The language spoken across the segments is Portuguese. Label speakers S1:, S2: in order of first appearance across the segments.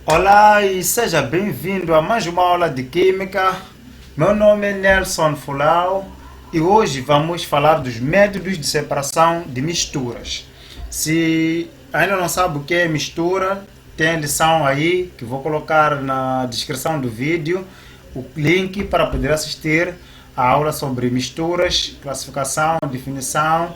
S1: Olá e seja bem-vindo a mais uma aula de Química. Meu nome é Nelson Fulau e hoje vamos falar dos métodos de separação de misturas. Se ainda não sabe o que é mistura, tem a lição aí que vou colocar na descrição do vídeo, o link para poder assistir a aula sobre misturas, classificação, definição.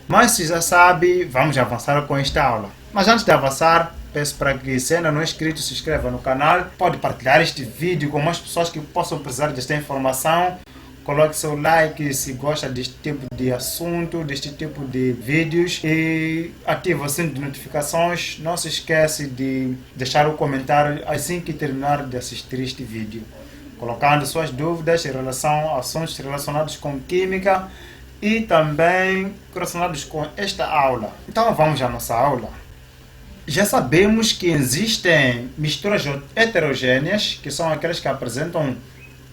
S1: Mas se já sabe, vamos avançar com esta aula. Mas antes de avançar, peço para que, se ainda não é inscrito, se inscreva no canal. Pode partilhar este vídeo com mais pessoas que possam precisar desta informação. Coloque seu like se gosta deste tipo de assunto, deste tipo de vídeos. E ative o sininho de notificações. Não se esquece de deixar o comentário assim que terminar de assistir este vídeo, colocando suas dúvidas em relação a assuntos relacionados com química e também relacionados com esta aula. Então vamos à nossa aula. Já sabemos que existem misturas heterogêneas, que são aquelas que apresentam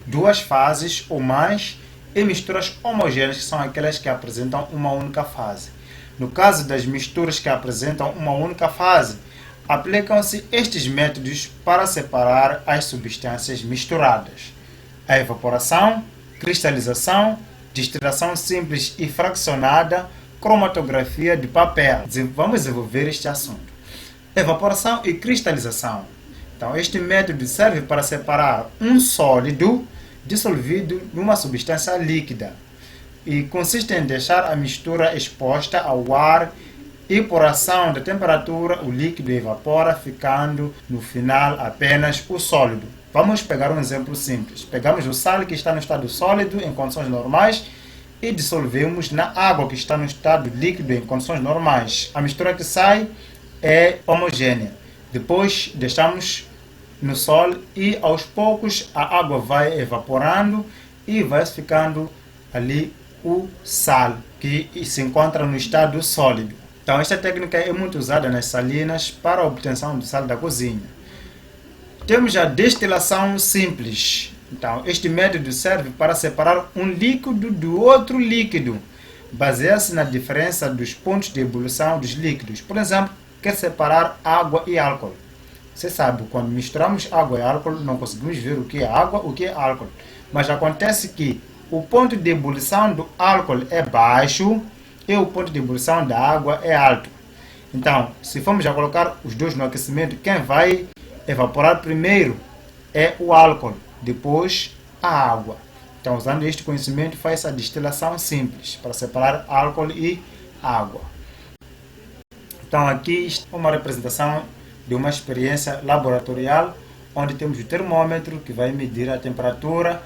S1: duas fases ou mais, e misturas homogêneas, que são aquelas que apresentam uma única fase. No caso das misturas que apresentam uma única fase, aplicam-se estes métodos para separar as substâncias misturadas: a evaporação, cristalização, destilação simples e fracionada, cromatografia de papel. Vamos desenvolver este assunto. Evaporação e cristalização. Então, este método serve para separar um sólido dissolvido numa substância líquida e consiste em deixar a mistura exposta ao ar e, por ação da temperatura, o líquido evapora, ficando no final apenas o sólido. Vamos pegar um exemplo simples. Pegamos o sal que está no estado sólido em condições normais e dissolvemos na água que está no estado líquido em condições normais. A mistura que sai é homogênea. Depois deixamos no sol e aos poucos a água vai evaporando e vai ficando ali o sal que se encontra no estado sólido. Então esta técnica é muito usada nas salinas para a obtenção do sal da cozinha. Temos a destilação simples. Então este método serve para separar um líquido do outro líquido. Baseia-se na diferença dos pontos de ebulição dos líquidos. Por exemplo, quer separar água e álcool. Você sabe, quando misturamos água e álcool, não conseguimos ver o que é água, o que é álcool. Mas acontece que o ponto de ebulição do álcool é baixo e o ponto de ebulição da água é alto. Então, se formos a colocar os dois no aquecimento, quem vai evaporar primeiro é o álcool, depois a água. Então, usando este conhecimento, faz a destilação simples para separar álcool e água. Então aqui está uma representação de uma experiência laboratorial, onde temos o termômetro que vai medir a temperatura,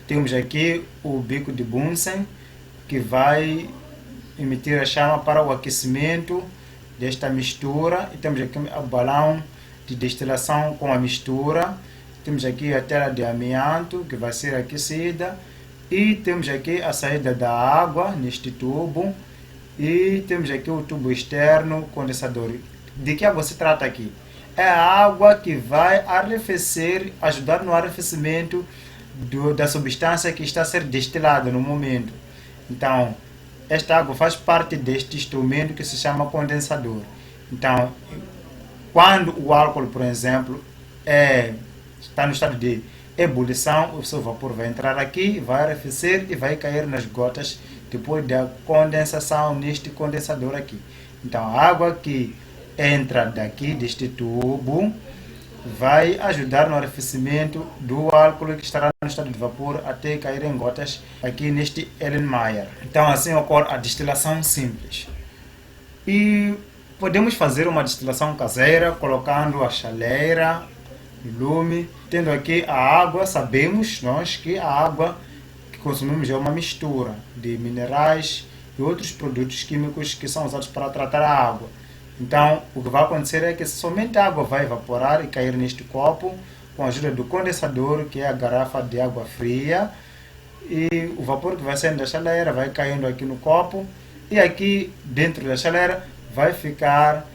S1: temos aqui o bico de Bunsen que vai emitir a chama para o aquecimento desta mistura, e temos aqui o balão de destilação com a mistura, temos aqui a tela de amianto que vai ser aquecida, e temos aqui a saída da água neste tubo. E temos aqui o tubo externo condensador. De que água se trata aqui? É a água que vai arrefecer, ajudar no arrefecimento da substância que está a ser destilada no momento. Então, esta água faz parte deste instrumento que se chama condensador. Então, quando o álcool, por exemplo, está no estado de ebulição, o seu vapor vai entrar aqui, vai arrefecer e vai cair nas gotas depois da condensação neste condensador aqui. Então a água que entra daqui deste tubo vai ajudar no arrefecimento do álcool que estará no estado de vapor até cair em gotas aqui neste Erlenmeyer. Então assim ocorre a destilação simples. E podemos fazer uma destilação caseira colocando a chaleira, lume, tendo aqui a água. Sabemos nós que a água que consumimos é uma mistura de minerais e outros produtos químicos que são usados para tratar a água. Então o que vai acontecer é que somente a água vai evaporar e cair neste copo com a ajuda do condensador, que é a garrafa de água fria, e o vapor que vai saindo da chaleira vai caindo aqui no copo, e aqui dentro da chaleira vai ficar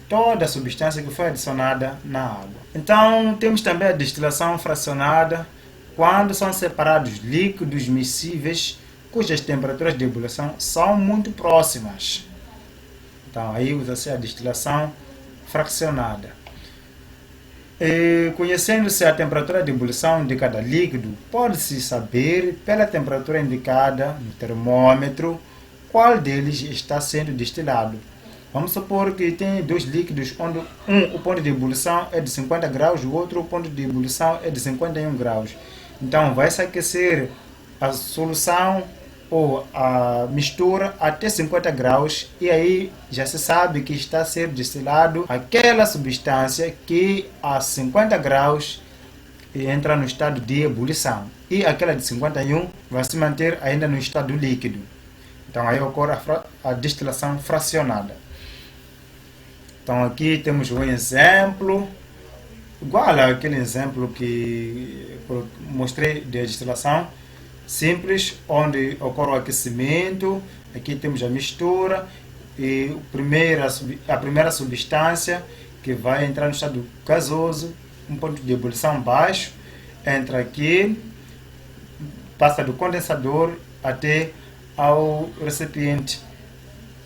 S1: toda a substância que foi adicionada na água. Então temos também a destilação fracionada, quando são separados líquidos miscíveis cujas temperaturas de ebulição são muito próximas. Então aí usa-se a destilação fracionada. Conhecendo-se a temperatura de ebulição de cada líquido, pode-se saber, pela temperatura indicada no termômetro, qual deles está sendo destilado. Vamos supor que tem dois líquidos, onde o ponto de ebulição é de 50 graus, o outro o ponto de ebulição é de 51 graus. Então, vai-se aquecer a solução ou a mistura até 50 graus e aí já se sabe que está a ser destilado aquela substância que a 50 graus entra no estado de ebulição e aquela de 51 vai se manter ainda no estado líquido. Então aí ocorre a destilação fracionada. Então aqui temos um exemplo igual àquele exemplo que mostrei de destilação simples, onde ocorre o aquecimento. Aqui temos a mistura e a primeira substância que vai entrar no estado gasoso, um ponto de ebulição baixo, entra aqui, passa do condensador até ao recipiente.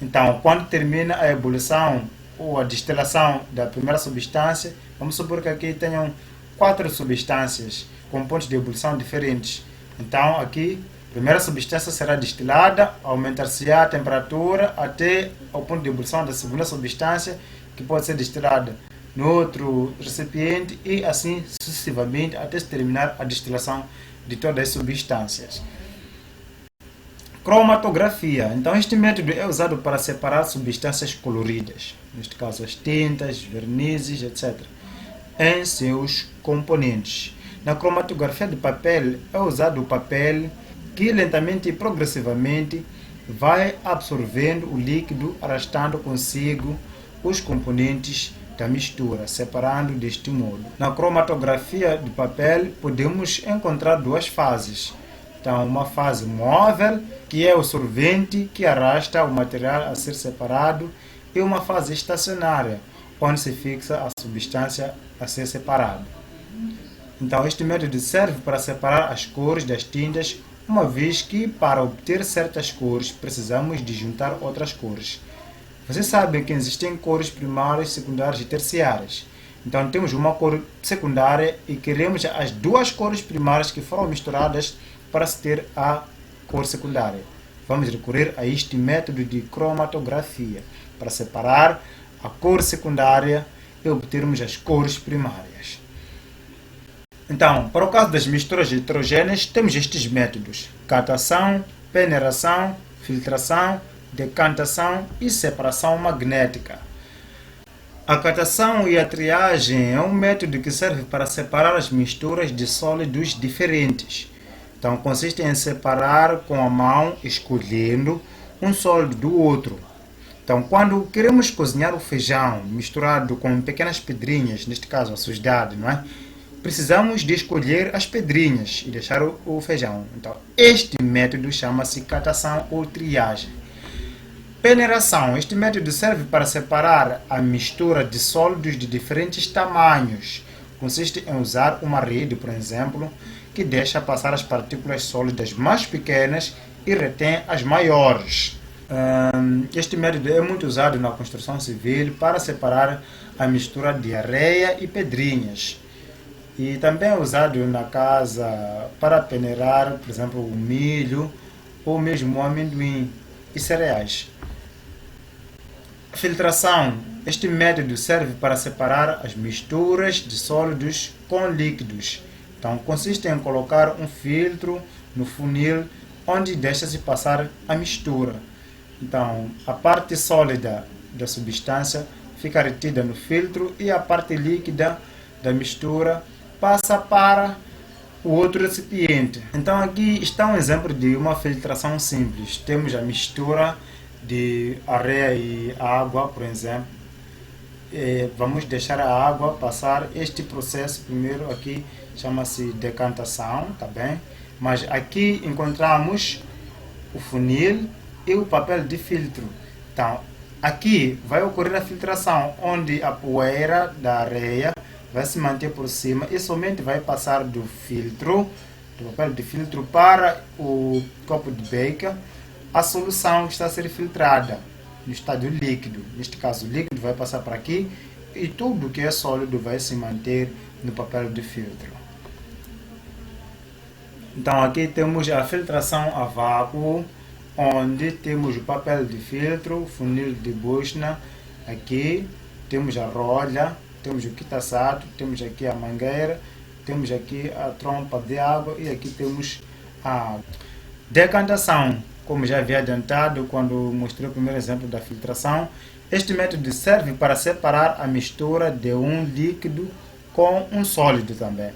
S1: Então, quando termina a ebulição ou a destilação da primeira substância, vamos supor que aqui tenham 4 substâncias com pontos de ebulição diferentes. Então, aqui, a primeira substância será destilada, aumentar-se-á a temperatura até ao ponto de ebulição da segunda substância, que pode ser destilada no outro recipiente, e assim sucessivamente até se terminar a destilação de todas as substâncias. Cromatografia. Então, este método é usado para separar substâncias coloridas, neste caso as tintas, vernizes, etc., em seus componentes. Na cromatografia de papel é usado o papel que lentamente e progressivamente vai absorvendo o líquido, arrastando consigo os componentes da mistura, separando deste modo. Na cromatografia de papel podemos encontrar duas fases. Então, uma fase móvel, que é o solvente que arrasta o material a ser separado, e uma fase estacionária, onde se fixa a substância a ser separada. Então, este método serve para separar as cores das tintas, uma vez que para obter certas cores precisamos de juntar outras cores. Vocês sabem que existem cores primárias, secundárias e terciárias. Então, temos uma cor secundária e queremos as duas cores primárias que foram misturadas para se ter a cor secundária. Vamos recorrer a este método de cromatografia para separar a cor secundária e obtermos as cores primárias. Então, para o caso das misturas heterogêneas, temos estes métodos: catação, peneiração, filtração, decantação e separação magnética. A catação e a triagem é um método que serve para separar as misturas de sólidos diferentes. Então, consiste em separar com a mão, escolhendo um sólido do outro. Então, quando queremos cozinhar o feijão misturado com pequenas pedrinhas, neste caso a sujidade, não é? Precisamos de escolher as pedrinhas e deixar o feijão. Então, este método chama-se catação ou triagem. Peneiração. Este método serve para separar a mistura de sólidos de diferentes tamanhos. Consiste em usar uma rede, por exemplo, que deixa passar as partículas sólidas mais pequenas e retém as maiores. Este método é muito usado na construção civil para separar a mistura de areia e pedrinhas. E também é usado na casa para peneirar, por exemplo, o milho ou mesmo o amendoim e cereais. Filtração. Este método serve para separar as misturas de sólidos com líquidos. Então, consiste em colocar um filtro no funil onde deixa-se passar a mistura. Então, a parte sólida da substância fica retida no filtro e a parte líquida da mistura passa para o outro recipiente. Então, aqui está um exemplo de uma filtração simples. Temos a mistura de areia e água, por exemplo. Vamos deixar a água passar. Este processo primeiro aqui chama-se decantação, tá bem? Mas aqui encontramos o funil e o papel de filtro. Então, aqui vai ocorrer a filtração, onde a poeira da areia vai se manter por cima e somente vai passar do filtro, do papel de filtro, para o copo de beika a solução que está a ser filtrada no estado líquido. Neste caso, o líquido vai passar para aqui e tudo que é sólido vai se manter no papel de filtro. Então aqui temos a filtração a vácuo, onde temos o papel de filtro, funil de Bushnell, aqui temos a rolha, temos o quitaçato, temos aqui a mangueira, temos aqui a trompa de água e aqui temos a decantação. Como já havia adiantado quando mostrei o primeiro exemplo da filtração, este método serve para separar a mistura de um líquido com um sólido também.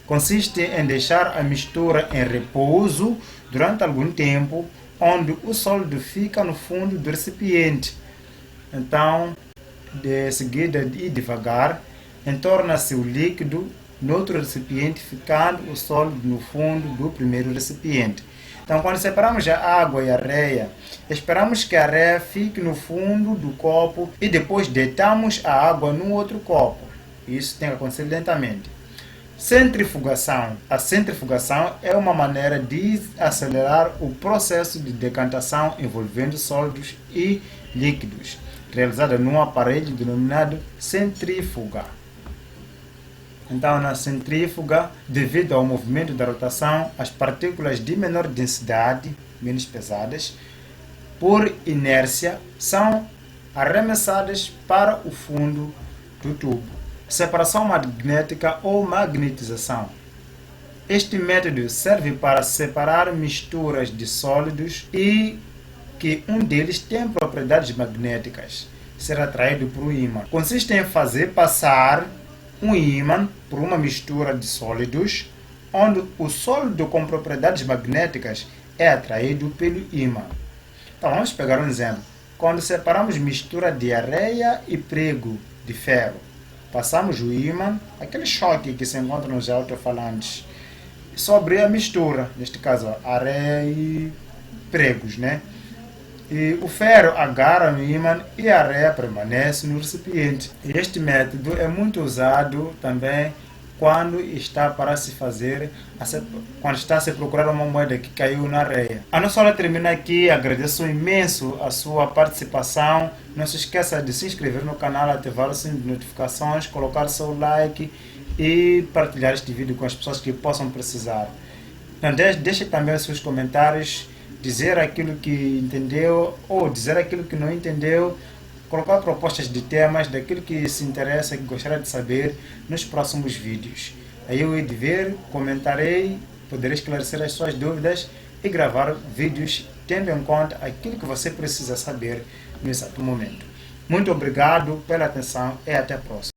S1: Consiste em deixar a mistura em repouso durante algum tempo, onde o sólido fica no fundo do recipiente. Então, de seguida e devagar, entorna-se o líquido no outro recipiente, ficando o sólido no fundo do primeiro recipiente. Então, quando separamos a água e a areia, esperamos que a areia fique no fundo do copo e depois deitamos a água no outro copo. Isso tem que acontecer lentamente. Centrifugação. A centrifugação é uma maneira de acelerar o processo de decantação envolvendo sólidos e líquidos, realizada num aparelho denominado centrífuga. Então, na centrífuga, devido ao movimento da rotação, as partículas de menor densidade, menos pesadas, por inércia, são arremessadas para o fundo do tubo. Separação magnética ou magnetização. Este método serve para separar misturas de sólidos e que um deles tem propriedades magnéticas, ser atraído por um ímã. Consiste em fazer passar um ímã por uma mistura de sólidos, onde o sólido com propriedades magnéticas é atraído pelo ímã. Então vamos pegar um exemplo. Quando separamos mistura de areia e prego de ferro, passamos o ímã, aquele choque que se encontra nos alto-falantes, sobre a mistura, neste caso areia e pregos, né? E o ferro agarra no ímã e a areia permanece no recipiente. E este método é muito usado também quando está para se fazer, quando está a se procurar uma moeda que caiu na areia. A nossa aula termina aqui. Agradeço imenso a sua participação. Não se esqueça de se inscrever no canal, ativar o sininho de notificações, colocar seu like e partilhar este vídeo com as pessoas que possam precisar. Então, deixe também os seus comentários, dizer aquilo que entendeu ou dizer aquilo que não entendeu, colocar propostas de temas daquilo que se interessa, que gostaria de saber nos próximos vídeos. Aí eu hei de ver, comentarei, poderei esclarecer as suas dúvidas e gravar vídeos tendo em conta aquilo que você precisa saber no exato momento. Muito obrigado pela atenção e até a próxima.